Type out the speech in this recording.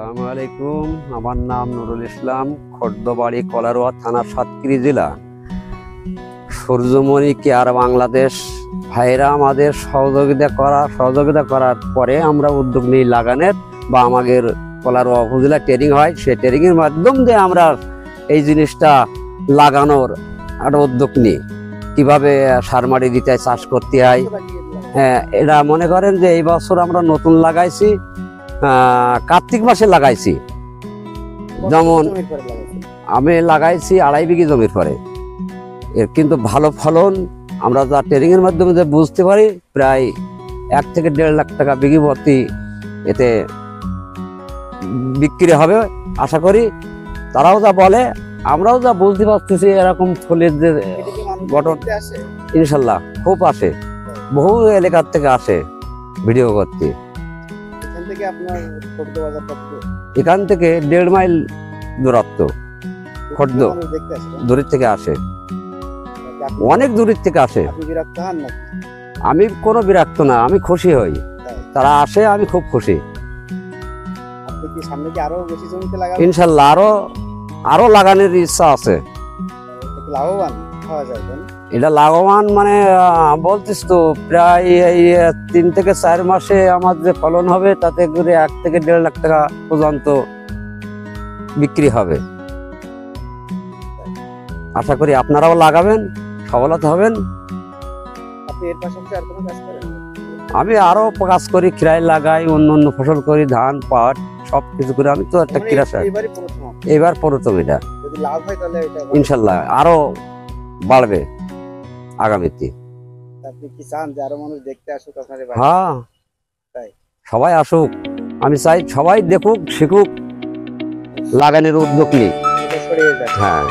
আসসালামু আলাইকুম। আমার নাম নুরুল ইসলাম, খর্দবাড়ি, কলারোয়া থানা, সাতক্ষীরা জেলা। সূর্যমণি কেয়ার বাংলাদেশ ভাইরা আমাদের সহযোগিতা করার পরে আমরা উদ্যোগ নিই লাগানের, বা আমাদের কলারোয়া উপজেলা ট্রেনিং হয়, সেই ট্রেনিংয়ের মাধ্যম দিয়ে আমরা এই জিনিসটা লাগানোর একটা উদ্যোগ নিই, কিভাবে সার মাটি দিতে হয়, চাষ করতে হয়। হ্যাঁ, এটা মনে করেন যে এই বছর আমরা নতুন লাগাইছি, কার্তিক মাসে লাগাইছি। যেমন আমি লাগাইছি 2.5 বিঘি জমির পরে, এর কিন্তু ভালো ফলন আমরা যা ট্রেনিং এর মাধ্যমে যে বুঝতে পারি, প্রায় 1 থেকে 1.5 লাখ টাকা বিঘি ভর্তি এতে বিক্রি হবে আশা করি। তারাও যা বলে, আমরাও যা বুঝতে পারতেছি, এরকম ফলের যে গঠন ইনশাল্লাহ খুব আসে, বহু এলাকার থেকে আসে ভিডিও করতে। এখান থেকে 1.5 মাইল দূরত্ব, খর্দ দূরের থেকে আসে, অনেক দূরের থেকে আসে। আমি কোনো বিরক্ত না, আমি খুশি হই, তারা আসে, আমি খুব খুশি। ইনশাল্লাহ আরো লাগানোর ইচ্ছা আছে। এটা লাভবান মানে বলতিস তো, প্রায় এই 3 থেকে 4 মাসে আমার যে ফলন হবে, তাতে করে 1 থেকে 1.5 লাখ টাকা পর্যন্ত বিক্রি হবে। আশা করি আপনারাও লাগাবেন, সফলতা হবেন। আমি আরো কাজ করি, খিরাই লাগাই, অন্য ফসল করি, ধান, পাট সবকিছু করে। আমি তো একটা কৃষক, এবার প্রথম। এটা ইনশাল্লাহ আরো বাড়বে আগামীতে। হ্যাঁ, সবাই আসুক, আমি চাই সবাই দেখুক, শিখুক, লাগানোর উদ্যোগ নিই। হ্যাঁ।